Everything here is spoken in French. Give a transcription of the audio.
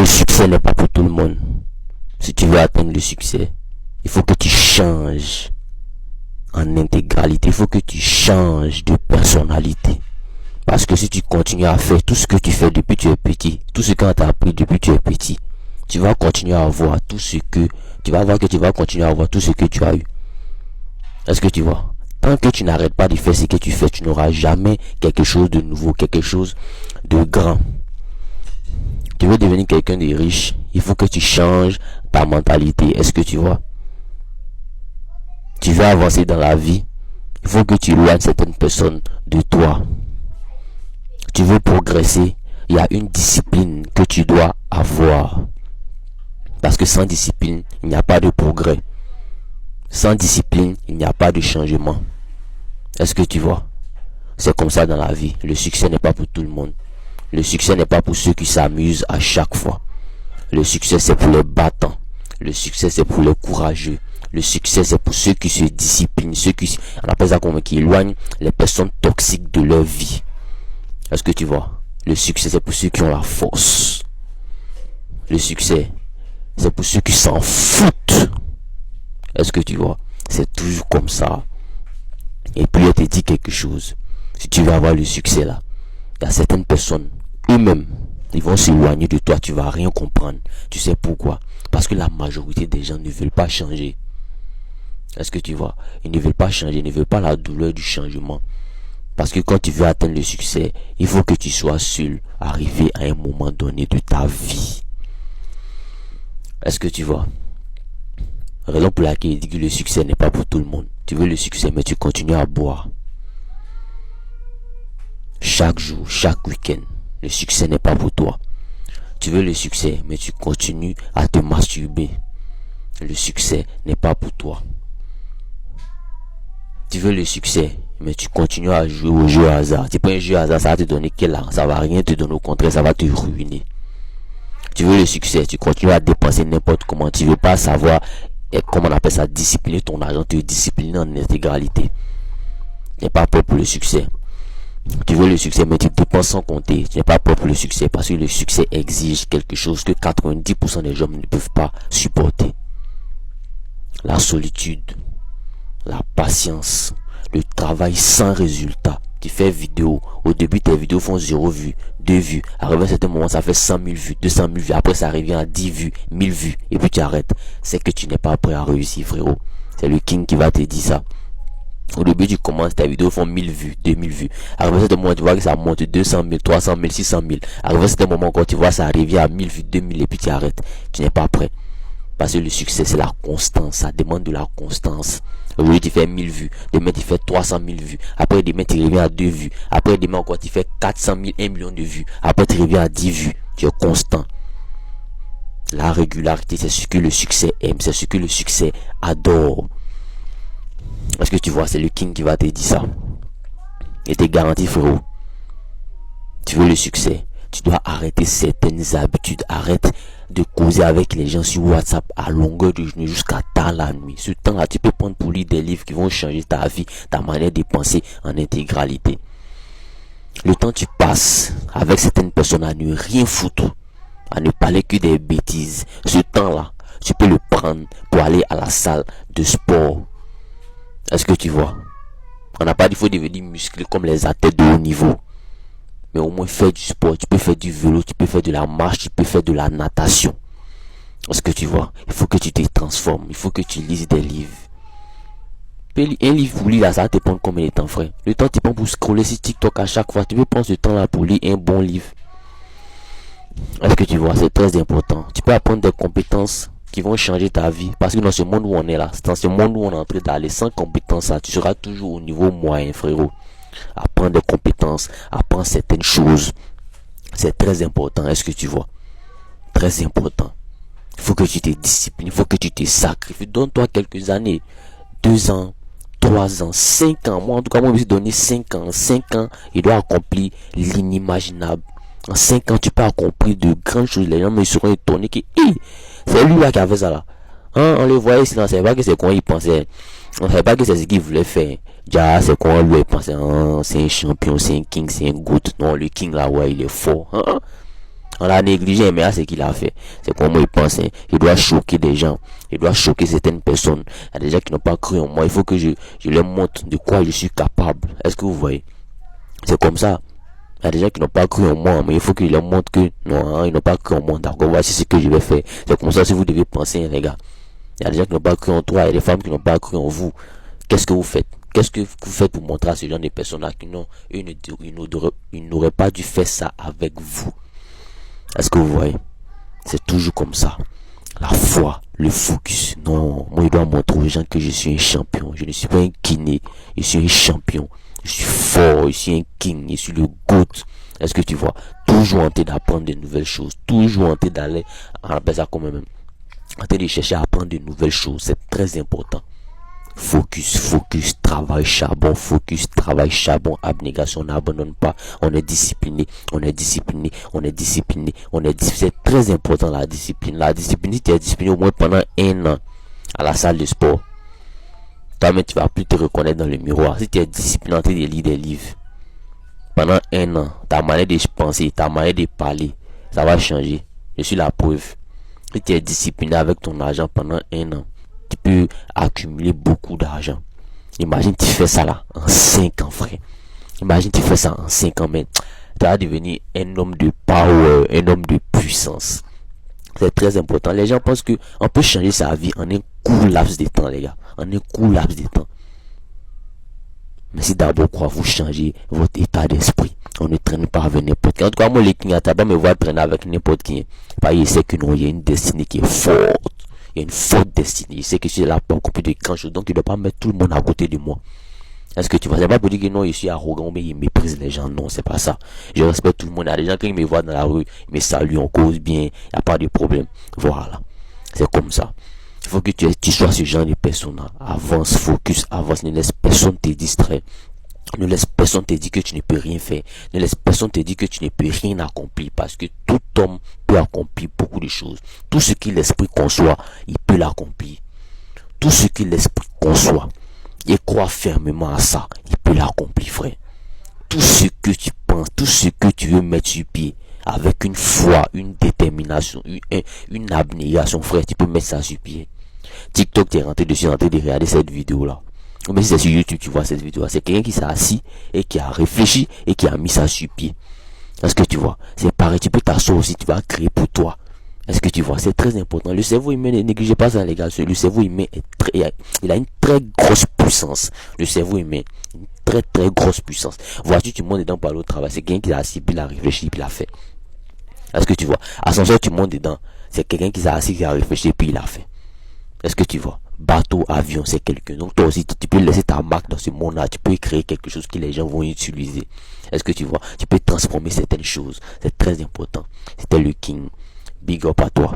Le succès n'est pas pour tout le monde. Si tu veux atteindre le succès, il faut que tu changes en intégralité. Il faut que tu changes de personnalité. Parce que si tu continues à faire tout ce que tu fais depuis que tu es petit, tout ce qu'on t'a appris depuis que tu es petit, tu vas continuer à avoir tout ce que, tu vas voir que tu vas continuer à avoir tout ce que tu as eu. Est-ce que tu vois? Tant que tu n'arrêtes pas de faire ce que tu fais, tu n'auras jamais quelque chose de nouveau, quelque chose de grand. Tu veux devenir quelqu'un de riche, il faut que tu changes ta mentalité. Est-ce que tu vois? Tu veux avancer dans la vie, il faut que tu éloignes certaines personnes de toi. Tu veux progresser, il y a une discipline que tu dois avoir. Parce que sans discipline, il n'y a pas de progrès. Sans discipline, il n'y a pas de changement. Est-ce que tu vois? C'est comme ça dans la vie. Le succès n'est pas pour tout le monde. Le succès n'est pas pour ceux qui s'amusent à chaque fois. Le succès, c'est pour les battants. Le succès, c'est pour les courageux. Le succès, c'est pour ceux qui se disciplinent, ceux qui, on appelle ça comme qui éloignent les personnes toxiques de leur vie. Est-ce que tu vois? Le succès, c'est pour ceux qui ont la force. Le succès, c'est pour ceux qui s'en foutent. Est-ce que tu vois? C'est toujours comme ça. Et puis, elle te dit quelque chose. Si tu veux avoir le succès là, il y a certaines personnes, eux-mêmes, ils vont s'éloigner de toi, tu vas rien comprendre. Tu sais pourquoi? Parce que la majorité des gens ne veulent pas changer. Est-ce que tu vois? Ils ne veulent pas changer, ils ne veulent pas la douleur du changement. Parce que quand tu veux atteindre le succès, il faut que tu sois seul, arrivé à un moment donné de ta vie. Est-ce que tu vois? Raison pour laquelle il dit que le succès n'est pas pour tout le monde. Tu veux le succès, mais tu continues à boire. Chaque jour, chaque week-end, le succès n'est pas pour toi. Tu veux le succès, mais tu continues à te masturber. Le succès n'est pas pour toi. Tu veux le succès, mais tu continues à jouer au jeu hasard. C'est pas un jeu hasard, ça va te donner quel argent? Ça va rien te donner, au contraire, ça va te ruiner. Tu veux le succès, tu continues à dépenser n'importe comment. Tu veux pas savoir, comment on appelle ça, discipliner ton argent, te discipliner en intégralité. Tu n'es pas prêt pour le succès. Tu veux le succès, mais tu dépenses sans compter. Tu n'es pas prêt pour le succès, parce que le succès exige quelque chose que 90% des gens ne peuvent pas supporter. La solitude, la patience, le travail sans résultat. Tu fais vidéo, au début tes vidéos font 0 vues, 2 vues, arrivé à un certain moment ça fait 100 000 vues, 200 000 vues, après ça revient à 10 vues, 1000 vues, et puis tu arrêtes. C'est que tu n'es pas prêt à réussir, frérot. C'est le king qui va te dire ça. Au début tu commences, tes vidéos font 1000 vues, 2000 vues, arrivé à un certain moment tu vois que ça monte 200 000, 300 000, 600 000, arrivé à un certain moment quand tu vois ça revient à 1000 vues, 2000, et puis tu arrêtes. Tu n'es pas prêt. Parce que le succès, c'est la constance. Ça demande de la constance. Aujourd'hui, tu fais 1000 vues. Demain, tu fais 300 000 vues. Après, demain, tu reviens à 2 vues. Après, demain encore, tu fais 400 000, 1 million de vues. Après, tu reviens à 10 vues. Tu es constant. La régularité, c'est ce que le succès aime. C'est ce que le succès adore. Est-ce que tu vois, c'est le king qui va te dire ça. Et t'es garanti, frérot. Tu veux le succès. Tu dois arrêter certaines habitudes. Arrête de causer avec les gens sur WhatsApp à longueur de journée jusqu'à tard la nuit. Ce temps-là, tu peux prendre pour lire des livres qui vont changer ta vie, ta manière de penser en intégralité. Le temps que tu passes avec certaines personnes à ne rien foutre, à ne parler que des bêtises, ce temps-là, tu peux le prendre pour aller à la salle de sport. Est-ce que tu vois? On n'a pas dit qu'il faut devenir musclé comme les athlètes de haut niveau. Mais au moins faire du sport, tu peux faire du vélo, tu peux faire de la marche, tu peux faire de la natation. Est-ce que tu vois? Il faut que tu te transformes, il faut que tu lises des livres. Un livre pour lire là, ça va te prendre combien de temps, frère? Le temps que tu prends pour scroller sur TikTok à chaque fois, tu peux prendre ce temps là pour lire un bon livre. Est-ce que tu vois? C'est très important. Tu peux apprendre des compétences qui vont changer ta vie. Parce que dans ce monde où on est là, dans ce monde où on est en train d'aller sans compétences là, tu seras toujours au niveau moyen, frérot. Apprendre des compétences, apprendre certaines choses. C'est très important. Est-ce que tu vois? Très important. Il faut que tu te disciplines, il faut que tu te sacrifies. Donne-toi quelques années. 2 ans, 3 ans, 5 ans. Moi, en tout cas, moi, je me suis donné 5 ans. 5 ans, il doit accomplir l'inimaginable. En 5 ans, tu peux accomplir de grandes choses. Les gens me seront étonnés que c'est lui là qui a fait ça là. Hein, on le voyait sinon, on ne savait pas que c'est quoi il pensait. On ne savait pas que c'est ce qu'il voulait faire. Déjà, c'est quoi lui il pensait. Hein, c'est un champion, c'est un king, c'est un goat. Non, le king là, ouais, il est fort. Hein? On l'a négligé, mais là, ce qu'il a fait. C'est comment il pense. Hein. Il doit choquer des gens. Il doit choquer certaines personnes. Il y a des gens qui n'ont pas cru en moi. Il faut que je leur montre de quoi je suis capable. Est-ce que vous voyez? C'est comme ça. Il y a des gens qui n'ont pas cru en moi, mais il faut que je leur montre que non, hein, ils n'ont pas cru en moi. D'accord, voici ce que je vais faire. C'est comme ça si vous devez penser, hein, les gars. Il y a des gens qui n'ont pas cru en toi. Il y a des femmes qui n'ont pas cru en vous. Qu'est-ce que vous faites? Qu'est-ce que vous faites pour montrer à ce genre de personnes-là qu'ils n'auraient pas dû faire ça avec vous? Est-ce que vous voyez? C'est toujours comme ça. La foi, le focus. Non, moi, je dois montrer aux gens que je suis un champion. Je ne suis pas un kiné. Je suis un champion. Je suis fort. Je suis un king. Je suis le GOAT. Est-ce que tu vois? Toujours en train d'apprendre de nouvelles choses. Toujours en train d'aller, on appelle ça comme même, en train de chercher à apprendre de nouvelles choses. C'est très important. Focus, travail, charbon, abnégation, on n'abandonne pas, on est discipliné. C'est très important la discipline. La discipline, si tu es discipliné au moins pendant 1 an à la salle de sport, toi-même tu vas plus te reconnaître dans le miroir. Si tu es discipliné en train de lire des livres, pendant 1 an, ta manière de penser, ta manière de parler, ça va changer. Je suis la preuve. Si tu es discipliné avec ton argent pendant 1 an, tu peux accumuler beaucoup d'argent. Imagine tu fais ça là en 5 ans, frère. Imagine tu fais ça en 5 ans, mais tu vas devenir un homme de power, un homme de puissance. C'est très important. Les gens pensent que on peut changer sa vie en un court laps de temps, les gars. En un court laps de temps. Mais si d'abord quoi vous changez votre état d'esprit, on ne traîne pas avec n'importe qui. En tout cas, moi, les clients, t'as pas me voir traîner avec n'importe qui. Parce qu'il sait que non, il y a une destinée qui est forte. Il y a une forte destinée. Il sait que je suis là pour accomplir de grandes choses. Donc, il ne doit pas mettre tout le monde à côté de moi. Est-ce que tu vois? C'est pas pour dire que non, je suis arrogant, mais il méprise les gens. Non, c'est pas ça. Je respecte tout le monde. Il y a des gens qui me voient dans la rue, ils me saluent, on cause bien. Il n'y a pas de problème. Voilà. C'est comme ça. Il faut que tu sois ce genre de personne. Avance, focus, avance. Ne laisse personne te distraire. Ne laisse personne te dire que tu ne peux rien faire. Ne laisse personne te dire que tu ne peux rien accomplir. Parce que tout homme peut accomplir beaucoup de choses. Tout ce que l'esprit conçoit, il peut l'accomplir. Tout ce que l'esprit conçoit, et crois fermement à ça, il peut l'accomplir, frère. Tout ce que tu penses, tout ce que tu veux mettre sur pied, avec une foi, une détermination, une abnégation, frère, tu peux mettre ça sur pied. TikTok, tu es rentré dessus, en train de regarder cette vidéo-là. Mais si c'est sur YouTube, tu vois cette vidéo, c'est quelqu'un qui s'est assis et qui a réfléchi et qui a mis ça sur pied. Est-ce que tu vois? C'est pareil, tu peux t'asseoir aussi, tu vas créer pour toi. Est-ce que tu vois? C'est très important. Le cerveau humain, ne négligez pas ça, les gars. Le cerveau humain il a une très grosse puissance. Le cerveau humain, une très grosse puissance. Vois-tu, tu montes dedans pour aller au travail. C'est quelqu'un qui a assis, puis il a réfléchi, puis il a fait. Est-ce que tu vois? Ascenseur, tu montes dedans. C'est quelqu'un qui s'est assis, qui a réfléchi, puis il a fait. Est-ce que tu vois? Bateau, avion, c'est quelqu'un. Donc toi aussi, tu peux laisser ta marque dans ce monde-là. Tu peux créer quelque chose que les gens vont utiliser. Est-ce que tu vois? Tu peux transformer certaines choses. C'est très important. C'était le King. Big up à toi.